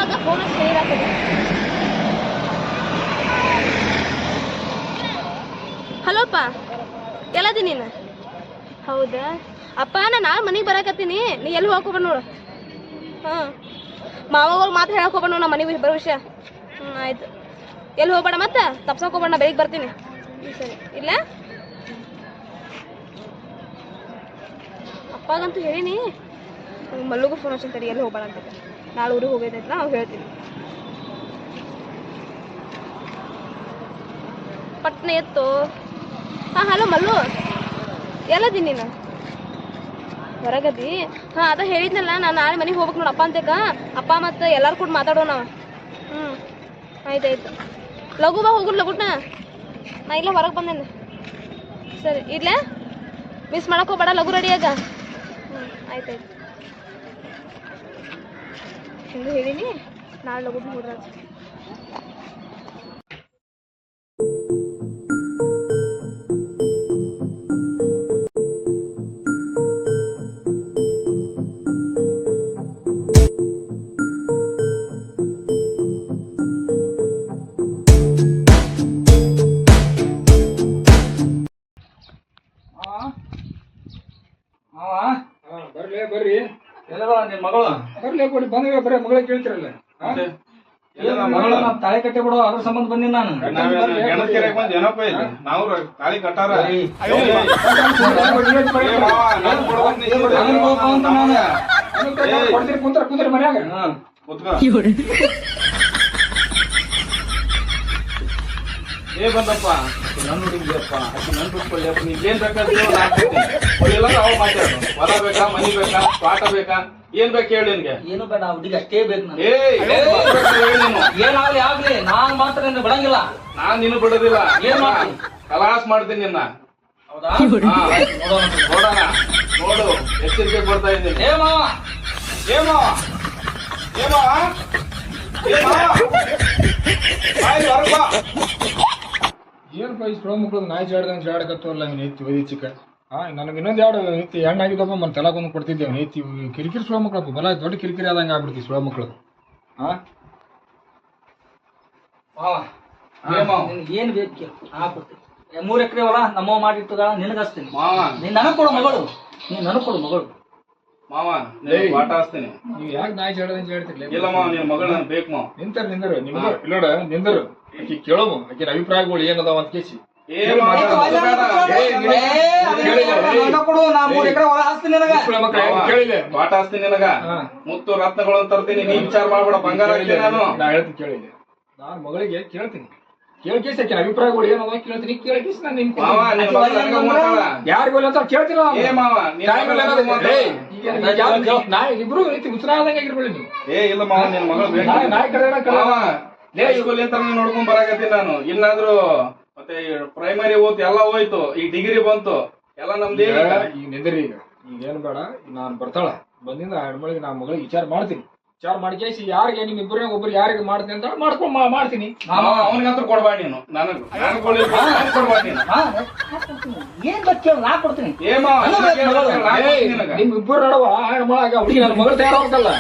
ಅವಾಗ phone ಹೇಳಾಕದೆ. Hello ಅಪ್ಪ, ಎಲ್ಲದಿ ನೀನು? ಹೌದಾ ಅಪ್ಪ, ನಾನು ನಾಳೆ ಮನೆಗೆ ಬರಾಕತ್ತೀನಿ, ನೀ ಎಲ್ಲಿ ಹೋಗ್ಕೊಬ ನೋಡು. ಹಾಂ, ಮಾವಾಗ ಮಾತು ಹೇಳಕ್ ಹೋಗ್ಬೇಡ ನೋಡು, ನಮ್ಮ ಮನೆಗೆ ಬರೋ ವಿಷಯ. ಆಯ್ತು, ಎಲ್ಲಿ ಹೋಗ್ಬೇಡ, ಮತ್ತೆ ತಪ್ಸಕ್ಕೆ ಹೋಗ್ಬೇಡ, ನಾ ಬೆಳಿಗ್ಗೆ ಬರ್ತೀನಿ. ಸರಿ, ಇಲ್ಲ ಅಪ್ಪಗಂತೂ ಹೇಳೀನಿ. ಮಲ್ಲುಗೂ ಫೋನ್ ಹಚ್ಚಂತಾರೆ, ಎಲ್ಲಿ ಹೋಗ್ಬೇಡ ಅಂತ. ನಾಳೆ ಊರಿಗೆ ಹೋಗೋದೈತಲ್ಲ, ಅವ್ರು ಹೇಳ್ತೀನಿ. ಪಟ್ನ ಎತ್ತು. ಹಾಂ, ಹಲೋ ಮಲ್ಲು, ಎಲ್ಲದಿ ನೀನು? ಹೊರಗದಿ? ಹಾಂ, ಅದ ಹೇಳಿದ್ನಲ್ಲ, ನಾನು ನಾಳೆ ಮನೆಗೆ ಹೋಗ್ಬೇಕು ನೋಡು ಅಪ್ಪ ಅಂತೇಕ. ಅಪ್ಪ ಮತ್ತು ಎಲ್ಲರೂ ಕೂಡ ಮಾತಾಡೋಣ ನಾವು. ಆಯ್ತಾಯ್ತು, ಲಘು ಬಾ, ಹೋಗುದು ಲಘುಟ್ನ. ನಾ ಇಲ್ಲ ಹೊರಗೆ ಬಂದೇನೆ. ಸರಿ, ಇಡ್ಲೇ, ಮಿಸ್ ಮಾಡಕ್ಕೆ ಹೋಗ್ಬೇಡ, ಲಘು ರೆಡಿಯಾಗ. ಆಯ್ತಾಯ್ತು, ಹಿಂಗೆ ಹೇಳೀನಿ, ನಾಳೆ ಲಘು ಹೋದ್ರ. ಬರ್ರಿ, ನಿನ್ ಮಗಳು ಬರ್ಲಿ ಕೊಡಿ, ಬಂದ್ರೆ ಬರೀ ಮಗಳ ಕೇಳ್ತಿರಲ್ಲ. ತಾಳಿ ಕಟ್ಟಿ ಬಿಡು, ಅದ್ರ ಸಂಬಂಧ ಬಂದಿನಿ ನಾನು. ನಾವು ತಾಳಿ ಕಟ್ಟಾರ ಕುಂತ್ರಿ ಮನ್ಯಾಗ. ಬಂದಪ್ಪ ನನ್ನ ಹುಡುಗಿಯಪ್ಪ, ನನ್ ಬಿಟ್ಕೊಳ್ಳಿಯಪ್ಪ, ನೀವೇನ್ ಬೇಕಾದ್ರೆ ನಾವು ಮಾತಾಡೋಣ. ಹೊಲ ಬೇಕಾ, ಮನಿ ಬೇಕಾ, ತೋಟ ಬೇಕಾ, ಏನ್ ಬೇಕು ಹೇಳಿ ನಿನ್ಗೆ? ಏನು ಬೇಡ, ಹುಡುಗಿ ಅಷ್ಟೇ ಬೇಕು. ಏನಾಗ್ಲಿ ಆಗ್ಲಿ, ನಾನ್ ಮಾತ್ರ ನಿನ್ನ ಬಿಡಂಗಿಲ್ಲ. ನಾನ್ ನಿನ್ನ ಬಿಡೋದಿಲ್ಲ. ಏನ್ ಮಾಡ್ತೀನಿ? ಕಲಾಸ್ ಮಾಡ್ತೀನಿ ನಿನ್ನ. ಹೌದಾ? ನೋಡೋಣ, ನೋಡು, ಎಚ್ಚರಿಕೆ ಕೊಡ್ತಾ ಇದ್ದೀನಿ. ಏ ಮಾವ, ಏ ಮಾವ, ಏ ಮಾವ, ಏ ಮಾವ, ಬಾಯ್ ಹೊರಗ್ ಬಾ. ಏನ್ ಬೈ ಸ್ಲೋ ಮಕ್ಳು ನಾಯಿ ಜಾಡ್ದಂಗೆ ಜಾಡಕತ್ತವಲ್ಲ ನೀತಿ ಒಯ್ದಿ ಚಿಕ್ಕ. ನನಗೆ ಇನ್ನೊಂದು ಎರಡು ನೀತಿ ಹೆಣ್ಣಾಗಿದ್ದಪ್ಪ ಮತ್ತೆ ತಲಾಗೊಂದು ಕೊಡ್ತಿದ್ದೇವೆ ನೀತಿ. ಕಿರಿಕಿರಿ ಸ್ಲೋ ಮಕ್ಳಪ್ಪ, ಬಲ ದೊಡ್ಡ ಕಿರಿಕಿರಿ ಆದಂಗೆ ಆಗ್ಬಿಡ್ತೀವಿ ಸ್ಲೋ ಮಕ್ಳು. ಏನ್ ಬೇಕು ಹಾಕ್ಬಿಡ್ತೀನಿ. 3 ಎಕರೆ ಹೊಲ ನಮ್ಮವ್ ಮಾಡಿಟ್ಟುಗಳ ನಿನಗಸ್ತೀನಿ. ನೀನ್ ನನಗ್ ಕೊಡು ಮಗಳು, ನೀನ್ ನನಗ್ ಕೊಡು ಮಗಳು. ಮಾವ ಆಟ ಆಡ್ತೀನಿ. ನೀವು ಯಾಕೆ ನಾಯಿ ಜಾಡ್ದಂಗೆ ಜಾಡ್ತಿರ್ಲಿ? ಇಲ್ಲ ಮಾವ, ನಿನ್ ಮಗಳು ನನ್ ಬೇಕು ಮಾವ. ನಿಂದರು ನಿಮ್ಗೆ ಇಲ್ಲೋಡ ನಿಂದರು ಆಕಿ ಕೇಳೋಮು, ಆಕಿನ ಅಭಿಪ್ರಾಯಗಳು ಏನದಾವ ಅಂತ ಕೇಸಿ. ಆಟ ಆಡ್ತೀನಿ ನಿನಗ, ಮುತ್ತು ರತ್ನಗಳು ತರ್ತೀನಿ. ನೀ ವಿಚಾರ ಮಾಡ್ಬೇಡ, ಬಂಗಾರ ನಾನು. ನಾ ಹೇಳ್ತೀನಿ ಕೇಳಿಲ್ಲ, ನಾನ್ ಮಗಳಿಗೆ ಕೇಳ್ತೀನಿ. ಕೇಳ್ಕೇಸಿ ಆಕಿನ ಅಭಿಪ್ರಾಯಗಳು ಏನದ ಕೇಳ್ತೀನಿ. ಕೇಳ್ಕೇಸಿ ನಾನು ಯಾರಿಗೂ ಅಂತ ಕೇಳ್ತೀರ. ಇಬ್ರು ರೀತಿ ಉಸಿರಾದಂಗೆ ಆಗಿರ್ಬೇಡಿ ನೀವು. ಇಲ್ಲ ಮಾವ, ನಿನ್ ಮಗಳು ನಾಯಿ ಕಡೆ ನೋಡ್ಕೊಂಡ್ ಬರಾಕತ್ತೀನಿ ನಾನು. ಇನ್ನಾದ್ರೂ ಮತ್ತೆ ಪ್ರೈಮರಿ ಓದ್ ಎಲ್ಲ ಹೋಯ್ತು, ಈಗ ಡಿಗ್ರಿ ಬಂತು, ಎಲ್ಲ ನಮ್ದು. ಈಗ ನಿಂದ್ರಿ, ಈಗ ಏನ್ ಬೇಡ, ನಾನು ಬರ್ತಾಳ ಬಂದಿಂದ ಹೆಣ್ಮಳಿಗೆ ನಾ ಮಗಳಿಗೆ ವಿಚಾರ ಮಾಡ್ತೀನಿ. ವಿಚಾರ ಮಾಡ್ಕೇಸಿ ಯಾರಿಗೆ ನಿಮ್ ಇಬ್ಬರ ಒಬ್ರು ಯಾರಿಗೆ ಮಾಡ್ತೀನಿ ಅಂತ ಮಾಡ್ತೀನಿ. ಅವನಿಗಂತೂ ಕೊಡ್ಬಾಡ ನೀನು, ನನಗ್ ಕೊಡ್ಬಾಡ ನೀನು. ಏನ್ ಕೇಳ, ನಾ ಕೊಡ್ತೀನಿ. ನಿಮ್ ಇಬ್ಬರು ನಡುವ ಹೆಣ್ಮಳಾಗ ಹುಡುಗಿ ನನ್ನ ಮಗಳು ತಯಾರಾಗಲ್ಲ.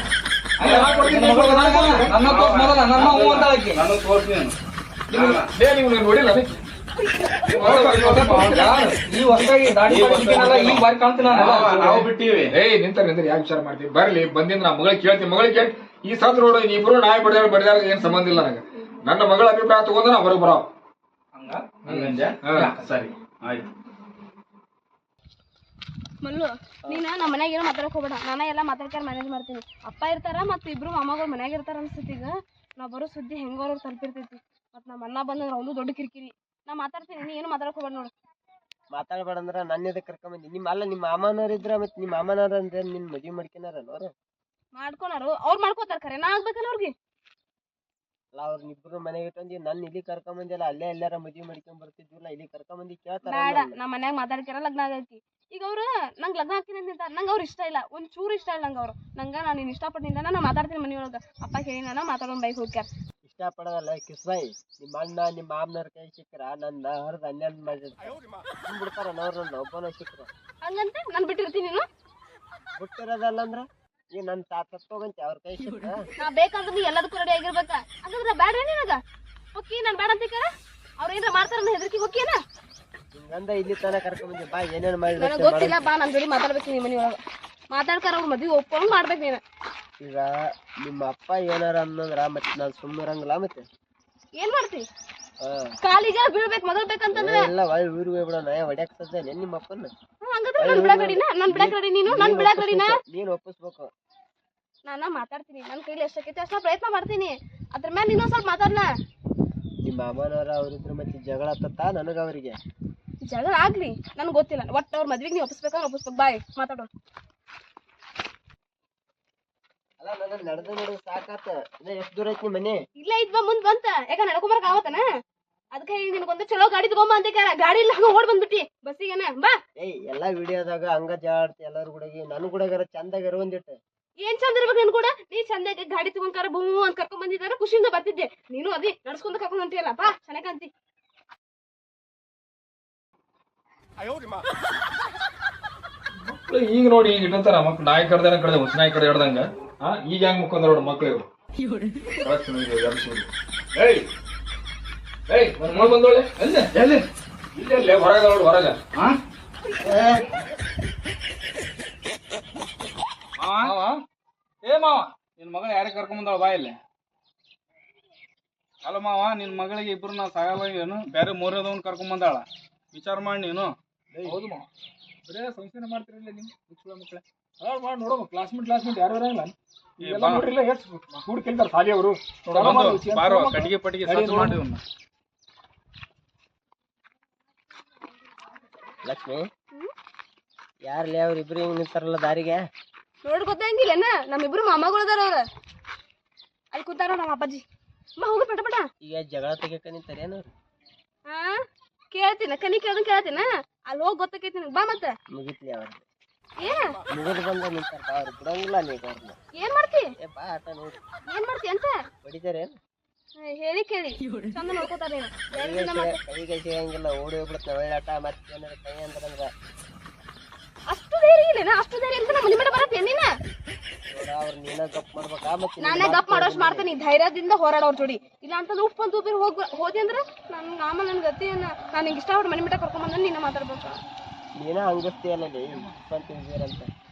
ನನ್ನ ತೋರ್ಸ್ ಮೊದಲ, ನನ್ನ ಹೂ ಅಂತ ನಾನು ತೋರ್ಸ್ತೀನಿ. ನೀವು ನೋಡಿಲ್ಲ ಈ ಹೊಸದಾಗಿ ದಾಡಿ ಈಗ ಬಾರಿ ಕಾಣ್ತೀನಿ ನಾವು ಬಿಟ್ಟಿವಿ. ನಿಂತ ಯಾಕೆ ವಿಚಾರ ಮಾಡ್ತೀವಿ? ಬರ್ಲಿ, ಬಂದಿಂದ ನಾ ಮಗಳಿಗೆ ಕೇಳ್ತೀನಿ. ಮಗಳಿಗೆ ಕೇಳಿ ಈ ಸತ್ ನೋಡು, ಇಬ್ರು ನಾಯಿ ಬಡಿದಾರ ಏನ್ ಸಂಬಂಧ ಇಲ್ಲ ನನಗೆ. ನನ್ನ ಮಗಳ ಅಭಿಪ್ರಾಯ ತಗೊಂಡ ನಾ ಹೊರಗೆ ಬರೋ. ಸರಿ, ಆಯ್ತು. ಮಲ್ಲು, ನೀನ ನಮ್ಮ ಮನ್ಯಾಗ ಏನೋ ಮಾತಾಡಕ್ ಹೋಗ್ಬೇಡ. ನಾನ ಎಲ್ಲ ಮಾತಾಡ್ಕಾರ ಮ್ಯಾನೇಜ್ ಮಾಡ್ತೀನಿ. ಅಪ್ಪ ಇರ್ತಾರ, ಮತ್ತ ಇಬ್ರು ಮೊಮ್ಮಗಳು ಮನ್ಯಾಗ ಇರ್ತಾರ ಅನ್ಸ್ತೈತಿ. ಈಗ ನಾ ಬರೋ ಸುದ್ದಿ ಹೆಂಗೋರ್ ತಲುಪಿರ್ತೈತಿ. ಮತ್ ನಮ್ಮ ಅಣ್ಣ ಬಂದ್ರೆ ಅವ್ನು ದೊಡ್ಡ ಕಿರಿಕಿರಿ. ನಾ ಮಾತಾಡ್ತೀನಿ, ನೀ ಏನು ಮಾತಾಡಕ್ ಹೋಗ್ಬೇಡ ನೋಡು. ಮಾತಾಡ್ಬೇಡ ಅಂದ್ರ ನನ್ನ ಎದಕ್ ಕರ್ಕೊಂಬಂದಿ? ನಿಮ್ಮ ಮಾಮನವ್ರ ಇದ್ರ ಮತ್ ನಿಮ್ಮ ಮಾಮನವ್ರ ಅಂದ್ರೆ ನಿನ್ ಮದ್ವಿ ಮಾಡ್ಕೊನಾರ ಅವ್ರ ಮಾಡ್ಕೊನಾರು, ಅವ್ರು ಮಾಡ್ಕೋತಾರ. ಖರೆ ನಾ ಆಗ್ಬೇಕಲ್ಲ ಅವ್ರಿಗೆ. ಅಲ್ಲ, ಅವ್ರನ್ನಿಬ್ರು ಮನೆಗೆ ಇಟ್ಟಂದಿ ನನ್ನ ಇಲ್ಲಿ ಕರ್ಕೊಂಬಂದಿಲ್ಲ. ಅಲ್ಲೇ ಎಲ್ಲಾರ ಮದ್ವಿ ಮಾಡ್ಕೊಂಡ್ ಬರ್ತಿದ್ವಿಲ್ಲ, ಇಲ್ಲಿ ಕರ್ಕೊಂಬಂದಿ ಕೇಳ್ತಾರ. ಬೇಡ, ನಮ್ಮ ಮನ್ಯಾಗ ಮಾತಾಡ್ಕ್ಯಾರ ಲಗ್ನ ಆಗೈತಿ. ಈಗ ಅವ್ರು ನಂಗೆ ಲಗ್ನ ಹಾಕಿನ ನಿಂತಾರ. ನಂಗೆ ಅವ್ರು ಇಷ್ಟ ಇಲ್ಲ, ಒಂದ್ ಚೂರು ಇಷ್ಟ ಇಲ್ಲ ನಂಗೆ ಅವ್ರು. ನಾನು ನೀನ್ ಇಷ್ಟಪಟ್ಟಿಂದ ನಾ ಮಾತಾಡ್ತೀನಿ ಮನೆಯೊಳಗ. ಅಪ್ಪ ಹೇಳಿ ನಾನು ಮಾತಾಡೋಣ ಬೈಕ್ ಹೋಗ್ಯಾರ. ಇಷ್ಟ ಪಡೋದಲ್ಲ ಕಿಸ್ಬಾಯಿ. ನಿಮ್ಮ ಅಣ್ಣ ನಿಮ್ಮ ಮಾಮನವ್ರ ಕೈ ಸಿಕ್ಕ್ರ ನನ್ನ ಹರಿದ ಅನ್ಯಾಯ ಬಿಡ್ತಾರ. ಅವ್ರ ಒಬ್ಬನ ಸಿಕ್ಕ್ರ ಹಂಗಂತ ನಾನು ಬಿಟ್ಟಿರ್ತೀನಿ. ನೀನು ಬಿಟ್ಟಿರೋದಲ್ಲ ಅಂದ್ರ ಈಗ ನನ್ ತತ್ತೋಗಂತೆ ಅವ್ರ ಕೈ ಸಿಕ್ಕ ನಾ ಬೇಕಂದ್ರೆ ನೀ ಎಲ್ಲದಕ್ಕೂ ರೆಡಿ ಆಗಿರ್ಬೇಕ ಹಂಗಂದ್ರೆ ಬ್ಯಾಡ್ರಿ ನಿನಗ ಓಕೆ ನಾನ್ ಬೇಡ ಅಂತ ಅವ್ರ ಏನಾರ ಮಾಡ್ತಾರ ಹೆದರ್ಕಿ ಹೋಗ್ಯನ ಹಿಂಗಂದ ಇಲ್ಲಿ ತನ ಕರ್ಕೊಂಡ್ ಬಾ ಏನೇನ್ ಮಾಡಿ ನನಗೆ ಗೊತ್ತಿಲ್ಲ ಬಾ ನನ್ ಜೋಡಿ ಮಾತಾಡ್ಬೇಕು ನೀ ಮನಿ ಒಳಗ ಮಾತಾಡ್ತಾರ ಅವ್ರ ಮದ್ವಿ ಒಪ್ಕೊಂಡ್ ಮಾಡ್ಬೇಕು ನೀನ ಈಗ ನಿಮ್ಮ ಅಪ್ಪ ಏನಾರ ಅನ್ನಂದ್ರ ಮತ್ತೆ ನಾನ್ ಸುಮ್ಮರಂಗಿಲ್ಲ ಮತ್ತೆ ಏನ್ ಮಾಡ್ತಿ ಕಾಲಿಗೆ ಬೀಳ್ಬೇಕು ಮೊದಲ್ ಬೇಕಂತಂದ್ರೆ ಎಲ್ಲ ಒಳ್ಳೆ ಊರಿಗೆ ಹೋಗ್ಬಿಡೋಣ ಹೊಡ್ಯಾಕ್ ಸದ್ದ ನಿಮ್ಮ ಅಪ್ಪನ ಹಂಗಂದ್ರೆ ನನ್ ಬಿಡಕ್ ರೆಡಿನಾ ನನ್ ಬಿಡಕ್ ರೆಡಿ ನೀನು ನನ್ ಬಿಡಕ್ ರೆಡಿನಾ ನೀನ್ ಒಪ್ಪಿಸ್ಬೇಕು ನಾನ ಮಾತಾಡ್ತೀನಿ ನನ್ ಕೈಲಿ ಎಷ್ಟೈತಿ ಅಷ್ಟ ಪ್ರಯತ್ನ ಮಾಡ್ತೀನಿ ಅದ್ರ ಮೇಲೆ ನೀನು ಸ್ವಲ್ಪ ಮಾತಾಡ್ಲ ನಿಮ್ಮ ಮಾಮನವರ ಅವ್ರಿದ್ರ ಮತ್ತೆ ಜಗಳ ಆತತ್ತ ನನಗ ಅವರಿಗೆ ಜಗಳ ಆಗ್ಲಿ ನನ್ಗೆ ಗೊತ್ತಿಲ್ಲ ಒಟ್ಟು ಅವ್ರ ಮದ್ವಿಗೆ ನೀ ಒಪ್ಪಿಸ್ಬೇಕು ಬಾಯ್ ಮಾತಾಡೋ ಅಲ್ಲ ನನಗ್ ನಡೆದು ಸಾಕಾತ ಇನ್ನ ಎಷ್ಟ್ ದೂರ ಐತಿ ಮನೆ ಇಲ್ಲೇ ಇದ್ವಾ ಮುಂದ್ ಬಂತ ಯಾಕ ನಡ್ಕೊಂಬರಕ್ ಆಗತ್ತನ ಅದಕ್ಕೆ ನಿನಗೊಂದು ಚಲೋ ಗಾಡಿ ತಗೊಂಬ ಅಂತ ಗಾಡಿ ಇಲ್ಲ ಹಂಗ ಓಡ್ ಬಂದ್ಬಿಟ್ಟಿ ಬಸ್ಸಿಗೆನ ಬಾ ಏಯ್ ಎಲ್ಲಾ ವಿಡಿಯೋದಾಗ ಹಂಗ ಜಾಡ್ತಿ ಎಲ್ಲಾರು ಕೂಡ ನನ್ ಕೂಡ ಚಂದಾಗ ಒಂದಿಟ್ಟು ಏನ್ ಚಂದ ಇರ್ಬೇಕು ನನ್ ಕೂಡ ನೀ ಚಂದಾಗ ಗಾಡಿ ತಗೊಂಡ್ಕಾರ ಬೂ ಅಂತ ಕರ್ಕೊಂಡ್ ಬಂದಿದ್ದಾರ ಖುಷಿಯಿಂದ ಬರ್ತಿದ್ದೆ ನೀನು ಅದಿ ನಡ್ಸ್ಕೊಂಡ್ ಕರ್ಕೊಂಡ್ ಹೊಂಟಿಯಲ್ಲ ಬಾ ಚೆನ್ನಾಗಂತಿ ಈಗ ನೋಡಿ ಈಗ ಇಟ್ಟಂತಾರ ಮಕ್ಳು ನಾಯಿ ಕಡ್ದಾನ ಕಡ್ದ ಹುಚ್ಚ ನಾಯಿ ಕಡೆ ಹಿಡ್ದಂಗ ಈಗ ಹೆಂಗ್ ಮುಖಂದ್ರ ನೋಡು ಮಕ್ಳು ಇವ್ರು ಏಯ್ ಏಯ್ ಒಂದ್ ಮಳ್ ಬಂದೋಳೆ ಅಲ್ಲೇ ಎಲ್ಲಿ ಇಲ್ಲೇ ಹೊರಗ ನೋಡು ಹೊರಗ ಏ ಮಾವ ನಿನ್ ಮಗಳ ಯಾರಿಗೆ ಕರ್ಕೊಂಡ್ ಬಂದಾಳ ಬಾ ಇಲ್ಲಿ ಅಲ್ಲ ಮಾವ ನಿನ್ ಮಗಳಿಗೆ ಇಬ್ರು ನಾ ಸಾಗಲ್ಲ ಏನು ಬೇರೆ ಮೂರದವನ್ ಕರ್ಕೊಂಡ್ ಬಂದಾಳ ವಿಚಾರ ಮಾಡಿ ನೀನು ಹೌದು ಮಾವ ಬರೇ ಸಂಸ್ಥೆನ ಮಾಡ್ತಿರಲ್ಲ ನಿಮ್ ಹುಚ್ಚುಳ ಮಕ್ಳೆ ಮಾಡಿ ನೋಡೋ ಕ್ಲಾಸ್ಮೇಟ್ ಯಾರು ಇರಲ್ಲ ಎಲ್ಲ ನೋಡ್ರಿಲ್ಲ ಎಷ್ಟು ಕೂಡ ಕೇಳ್ತಾರ ಸಾಲಿ ಅವರು ಬಾರೋ ಕಟ್ಟಿಗೆ ಪಟ್ಟಿಗೆ ಸಜ್ಜು ಮಾಡಿ ಇವ್ನ. ಲಕ್ಷ್ಮಿ ಯಾರ್ಲೇ ಅವ್ರಿಬ್ರು ಹಿಂಗ್ ನಿಂತಾರಲ್ಲ ದಾರಿಗೆ ನೋಡ್ ಗೊತ್ತಂಗಿಲ್ಲನ ನಮ್ಮಿಬ್ರು ಮಾಮಗಳದಾರ ಅವ್ರ ಅಲ್ಲಿ ಕೂತಾರ ನಮ್ಮ ಅಪ್ಪಾಜಿ ಬಾ ಹೋಗಿ ಪಟ ಪಟ ಈಗ ಜಗಳ ತೆಗಿಯಕ ನಿಂತಾರೇನು ಹಾ ಕೇಳ್ತೀನ ಕನಿ ಕೇಳ್ದಂಗ್ ಕೇಳ್ತೀನ ಅಲ್ಲಿ ಹೋಗಿ ಗೊತ್ತಕೈತಿ ಬಾ ಮತ್ತ ಮುಗಿತ್ಲಿ ಅವ್ರದ್ದು ಏ ಮುಗಿದ್ ಬಂದ ನಿಂತಾರ ಅವ್ರು ಬಿಡಂಗಿಲ್ಲ ನೀಗ ಅವ್ರನ್ನ ಏನ್ ಮಾಡ್ತಿ ಏ ಬಾ ಆಟ ನೋಡಿ ಏನ್ ಮಾಡ್ತಿ ಅಂತ ಹೊಡಿತಾರೇನು ಹೇಳಿ ಕೇಳಿ ಚಂದ ನೋಡ್ಕೋತಾರ ಕೈಗೆ ಸಿಗಂಗಿಲ್ಲ ಓಡಿ ಹೋಗ್ಬಿಡ್ತಾನೆ ಒಳ್ಳೆ ಆಟ ಮತ್ತೆ ಏನಾರ ಕೈ ಅಂದ್ರಂದ್ರ ಅಷ್ಟು ಧೈರ್ಯ ಇಲ್ಲೇನ ಅಷ್ಟು ಧೈರ್ಯ ಅಂತ ನಮ್ಮ ಮನೆ ಮನೆ ಬರತ್ತೆ ನೀನ ನೋಡ ಅವ್ರ ನೀನ ಗಪ್ ಮಾಡ್ಬೇಕಾ ಮತ್ತೆ ನಾನೇ ಗಪ್ ಮಾಡೋಷ್ಟು ಮಾಡ್ತೀನಿ ಧೈರ್ಯದಿಂದ ಹೋರಾಡೋರ್ ಜೋಡಿ ಇಲ್ಲ ಅಂತಂದ್ರೆ ಉಪ್ಪು ಅಂತ ಉಪ್ಪಿರ್ ಹೋದಿ ಅಂದ್ರೆ ನನ್ಗೆ ಆಮೇಲೆ ನನ್ ಗತಿ ನಾನು ಹಿಂಗೆ ಇಷ್ಟ ಮನೆ ಮಠ ಕರ್ಕೊಂಡ್ ಬಂದ್ರೆ ನೀನ ಮಾತಾಡ್ಬೇಕು ನೀನ ಹಂಗಸ್ತಿಯಲ್ಲ ಅಂತ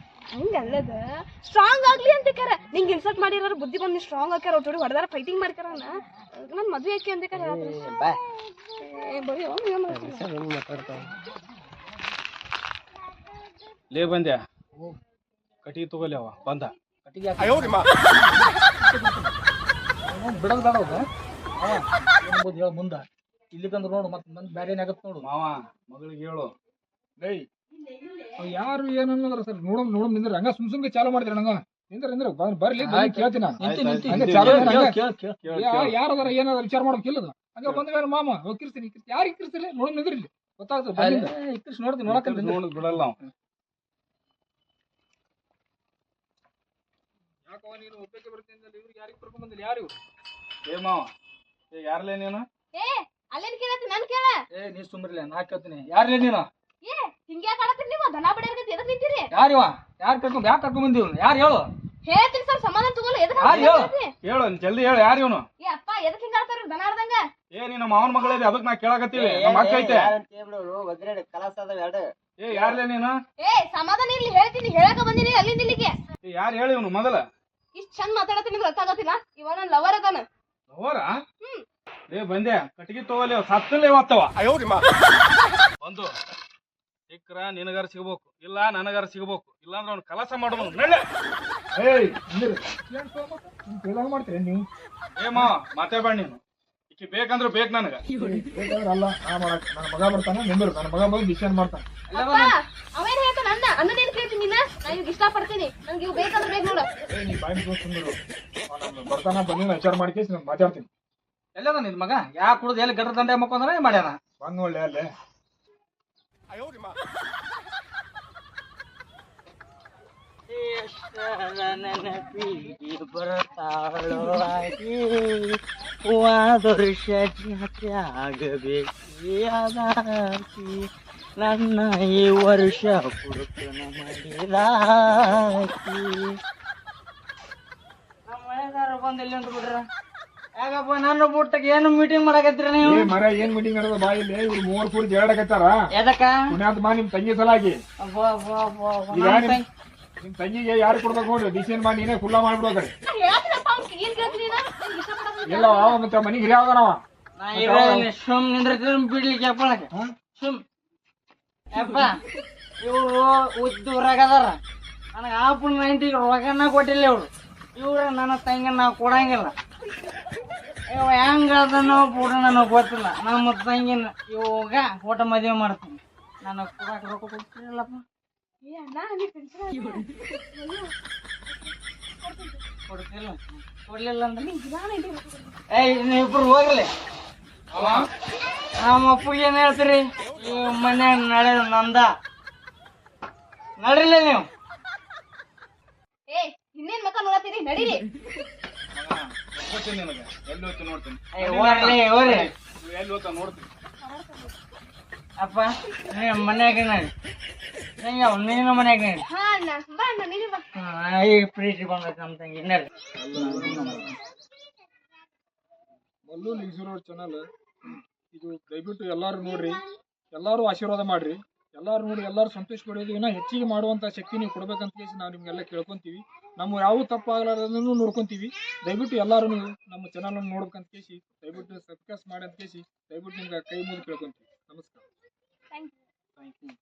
ಹಂಗಲ್ಲದ ಸ್ಟ್ರಾಂಗ್ ಆಗ್ಲಿ ಅಂತ ಕ್ಯಾರ ನಿಂಗೆ ಇನ್ಸಲ್ಟ್ ಮಾಡಿರೋರು ಬುದ್ಧಿ ಬಂದು ಸ್ಟ್ರಾಂಗ್ ಹಾಕ್ಯಾರ ಅವ್ರ ಜೋಡಿ ಹೊಡೆದಾರ ಫೈಟಿಂಗ್ ಮಾಡ್ಕ್ಯಾರ ನನ್ ಮದ್ವೆ ಹಾಕಿ ಅಂತ ಬಾ ಮಾತಾಡ್ತಾವ ಲೇ ಬಂದ್ಯಾ ಕಟ್ಟಿಗೆ ತಗೋಲಿ ಅವ ಬಂದ ಕಟ್ಟಿಗೆ ಬಿಡೋದ್ ಬೇಡ ಹೌದ ಹೇಳ ಮುಂದ ಇಲ್ಲಿಕಂದ್ರ ನೋಡು ಮತ್ ಮಂದಿ ಬ್ಯಾರೆ ಏನಾಗತ್ ನೋಡು ಮಾವ ಮಗಳಿಗೆ ಹೇಳು ಏಯ್ ಯಾರು ಏನನ್ನೋದ್ರ ಸರ್ ನೋಡಮ್ ನಿಂದ್ರ ಹಂಗ ಸುಮ್ಗೆ ಚಾಲು ಮಾಡ್ತೀರ ನಂಗ ನಿಂದ್ರ ಬರ್ಲಿ ಕೇಳ್ತೀನಿ ಯಾರದಾರ ಏನಾದ್ರು ವಿಚಾರ ಮಾಡ್ಬೇಕಿಲ್ಲ ಹಂಗ ಬಂದ ಮೇಲೆ ಮಾಮ ಕಿರ್ಸ್ತೀನಿ ಯಾರು ಕಿರ್ಸಿಲ್ಲ ನೋಡಮ್ ನಿಂದ್ರಿ ಇಲ್ಲಿ ಗೊತ್ತಾಗ್ತದೆ ಇಕ್ಕರ್ಸ್ ನೋಡ್ತೀನಿ ನೋಡಕಂತ ನೋಡಕ್ ಬಿಡಲ್ಲ ನಾವು ಯಾಕೋ ನೀನು ಒಬ್ಬಕ್ಕೆ ಬರ್ತೀನಿ ಇವ್ರಿಗೆ ಯಾರಿಗೆ ಕರ್ಕೊಂಡ್ ಬಂದಿಲ್ಲ ಯಾರು ಏ ಮಾವ ಏ ಯಾರ್ಲೇ ನೀನು ಏ ಅಲ್ಲೇನ್ ಕೇಳತ್ತಿ ನನ್ ಕೇಳ ಏ ನೀ ಸುಮ್ರಿಲ್ಲ ನಾ ಕೇಳ್ತೀನಿ ಯಾರ್ಲೇ ನೀನು ಏ ಹಿಂಗ್ಯಾ ಕಾಣತ್ತೀರಿ ನೀವು ದನ ಬಡಿಯರ್ಗತಿ ಎದಕ್ ನಿಂತೀರಿ ಯಾರಿವ ಯಾರು ಕರ್ಕೊಂಡ್ ಬಂದಿವ್ ಯಾರು ಹೇಳು ಹೇಳ್ತೀನಿ ಸರ್ ಸಮಾಧಾನ ತಗೋಲ್ಲ ಎದಕ್ ಯಾರು ಹೇಳು ಹೇಳು ಜಲ್ದಿ ಹೇಳು ಯಾರು ಇವನು ಏ ಅಪ್ಪ ಎದಕ್ ಹಿಂಗ ಆಡ್ತಾರ ದನ ಆಡ್ದಂಗ ಏ ನೀನು ಮಾವನ ಮಗಳೇ ಅದಕ್ಕೆ ನಾ ಕೇಳಕತ್ತೀವಿ ನಮ್ಮ ಅಕ್ಕ ಐತೆ ಒದ್ರಾಡಿ ಕಲಾಸ ಅದಾವ ಎರಡು ಏ ಯಾರ್ಲೇ ನೀನು ಏ ಸಮಾಧಾನ ಇರ್ಲಿ ಹೇಳ್ತೀನಿ ಹೇಳಕ ಬಂದಿನಿ ಅಲ್ಲಿಂದ ಇಲ್ಲಿಗೆ ಏ ಯಾರು ಹೇಳಿ ಇವನು ಮೊದಲ ಇಷ್ಟ್ ಚಂದ ಮಾತಾಡತ್ತೀನಿ ಗೊತ್ತಾಗತ್ತಿಲ್ಲ ಇವ ನನ್ ಲವರ್ ಅದಾನ ಅವರ ಏ ಬಂದೆ ಕಟ್ಟಿಗೆ ತಗೋಲಿ ಸತ್ತಲ್ಲೇ ಇವತ್ತವ ಬಂದು ಸಿಕ್ಕ್ರ ನಿನಗಾರ ಸಿಗ್ಬೇಕು ಇಲ್ಲ ನನಗಾರ ಸಿಗ್ಬೇಕು ಇಲ್ಲಾಂದ್ರೆ ಅವ್ನು ಕಲಸ ಮಾಡ್ಬೋದು ನಡೆ ಮಾಡ್ತೀರಿ ನೀವು ಏ ಮಾವ ಮಾತಾಡ್ಬೇಡ ನೀನು ಈಕಿ ಬೇಕಂದ್ರೆ ಬೇಕು ನನಗ ಅಲ್ಲ ನನ್ನ ಮಗ ಬರ್ತಾನೆ ನಿಂದ್ರು ನನ್ನ ಮಗ ಬಂದು ಡಿಸಿಷನ್ ಮಾಡ್ತಾನೆ ಅವೇನ್ ಹೇಳ್ತಾನ ಅಣ್ಣನೇನ್ ಕೇಳ್ತೀನಿ ನಾ ಇವಾಗ ಇಷ್ಟ ಪಡ್ತೀನಿ ನನ್ಗೆ ಇವ್ ಬೇಕಂದ್ರೆ ಬೇಕು ನೋಡ ನೀ ಬಾಯಿ ಮುಚ್ಕೊಂಡು ಬರ್ತಾನ ಬಂದಿ ವಿಚಾರ ಮಾಡ್ಕೇಸಿ ನಾನು ಮಾತಾಡ್ತೀನಿ ಎಲ್ಲದ ನಿನ್ ಮಗ ಯಾಕೆ ಕುಡ್ದು ಎಲ್ಲಿ ಗಡ್ರ ದಂಡೆ ಮಕ್ಕೊಂದ್ರೆ ಮಾಡ್ಯಾನ ಬಂದ್ ಒಳ್ಳೆ ಅಲ್ಲೇ ಬರ್ತಾಳೋ ವರ್ಷ ಆಗಬೇಕು ನನ್ನ ಈ ವರ್ಷ ಕುಡುಕನ ಮಾಡಿದಾಕಿ ಬಂದ್ ಇಲ್ಲಿ ಅಂತ ಬಿಡ್ರ ಯಾಕಪ್ಪ ನನ್ನ ಬುಟ್ಟಕ್ಕೆ ಏನು ಮೀಟಿಂಗ್ ಮಾಡಕತ್ತೀರ ನೀವು ಏ ಮರ ಏನ್ ಮೀಟಿಂಗ್ ನಡೆದ ಬಾ ಇಲ್ಲಿ ಇವ್ರು 3 ಕೂಡಿ ಜಗಳಾಡಕತ್ತಾರ ಎದಕ್ಕ ಪುಣ್ಯಾತ್ ಬಾ ನಿಮ್ ತಂಗಿ ಸಲಾಗಿ ಅಬ್ಬಾ, ಅಬ್ಬಾ, ಅಬ್ಬಾ, ಅಬ್ಬಾ. ಈಗ ನಿಮ್ ತಂಗಿಗೆ ಯಾರು ಕೊಡ್ಬೇಕು ನೋಡಿ ಡಿಸಿಷನ್ ಮಾಡಿ ನೀನೇ ಖುಲ್ಲಾ ಮಾಡ್ಬಿಡೋ ಕಡೆ ಎಲ್ಲ ಅವ ಮತ್ತೆ ಮನಿಗೆ ಹಿರಿಯ ಆಗನವ ನಾ ಇರೋದಿಲ್ಲ, ಸುಮ್ ನಿಂದ್ರತೀರ ಬಿಡ್ಲಿಕ್ಕೆ ಅಪ್ಪಳಕ್ಕೆ ಸುಮ್ ಯಪ್ಪ ಇವ್ರು ಉದ್ದೂರಾಗದಾರ ನನಗೆ ಆಪುಲ್ 90 ರೊಕ್ಕನ ಕೊಟ್ಟಿಲ್ಲ ಇವ್ರು ಇವ್ರ ನನ್ನ ತಂಗಿ ನಾವು ಕೊಡಂಗಿಲ್ಲ ಇವ ಹೆಂಗ ಅದನ್ನು ಪೂರ ನನಗೆ ಗೊತ್ತಿಲ್ಲ ನಮ್ಮ ತಂಗಿನ ಇವಾಗ ಫೋಟೋ ಮದುವೆ ಮಾಡ್ತೀನಿ ನನಗೆ ಕೊಡಕ್ಕೆ ರೊಕ್ಕ ಕೊಡ್ತಿರಲ್ಲಪ್ಪ ಕೊಡ್ತಿಲ್ಲ ಕೊಡ್ಲಿಲ್ಲ ಅಂದ್ರೆ ಏಯ್ ನೀವಿಬ್ರು ಹೋಗ್ಲಿ ನಮ್ಮ ಅಪ್ಪಗೆ ಏನ್ ಹೇಳ್ತೀರಿ ಈ ಮನ್ಯಾಗ ನಡೆದ ನಂದ ನಡಿಲ್ಲ ನೀವು ಏ ಇನ್ನೇನ್ ಮಕ್ಕ ನೋಡತ್ತೀರಿ ನಡೀರಿ ನಿನಗೆ ಎಲ್ಲಿ ಹೋಗ್ತೀನಿ ನೋಡ್ತೀನಿ ಹೋಗ್ಲಿ ಹೋಗ್ರಿ ಎಲ್ಲಿ ಹೋಗ್ತಾ ನೋಡ್ತೀನಿ ಅಪ್ಪ ನೀವು ಮನ್ಯಾಗ ನಡಿ ನೀನು ಮನ್ಯಾಗ ನಡಿ ಹಾ ಅಣ್ಣ ಬಾ ಅಣ್ಣ ನೀನು ಬಾ ಈಗ ಪ್ರೀತಿ ಬಂದೈತೆ ನಮ್ಮ ತಂಗಿ ನಡಿ ಮಲ್ಲು ಲಿಂಗಸೂರವ್ರ ಚಾನಲ್ ಇದು ದಯವಿಟ್ಟು ಎಲ್ಲಾರು ನೋಡ್ರಿ ಎಲ್ಲಾರು ಆಶೀರ್ವಾದ ಮಾಡ್ರಿ ಎಲ್ಲಾರು ನೋಡಿ ಎಲ್ಲಾರು ಸಂತೋಷ ಪಡೆಯೋದು ಇನ್ನ ಹೆಚ್ಚಿಗೆ ಮಾಡುವಂತ ಶಕ್ತಿ ನೀವು ಕೊಡ್ಬೇಕಂತ ಕೇಸಿ ನಾವು ನಿಮ್ಗೆಲ್ಲ ಕೇಳ್ಕೊಂತೀವಿ ನಮ್ಮ ಯಾವ ತಪ್ಪಾಗಲಾರದನ್ನು ನೋಡ್ಕೊಂತೀವಿ ದಯವಿಟ್ಟು ಎಲ್ಲಾರು ನೀವು ನಮ್ಮ ಚಾನಲ್ ಅನ್ನು ನೋಡ್ಬೇಕಂತ ಕೇಸಿ ದಯವಿಟ್ಟು ಸಬ್ಸ್ಕ್ರೈಬ್ ಮಾಡಿ ಅಂತ ಕೇಸಿ ದಯವಿಟ್ಟು ನಿಮ್ಗೆ ಕೈ ಮುಗಿದು ಕೇಳ್ಕೊಂತೀವಿ ನಮಸ್ಕಾರ ಥ್ಯಾಂಕ್ ಯು ಥ್ಯಾಂಕ್ ಯು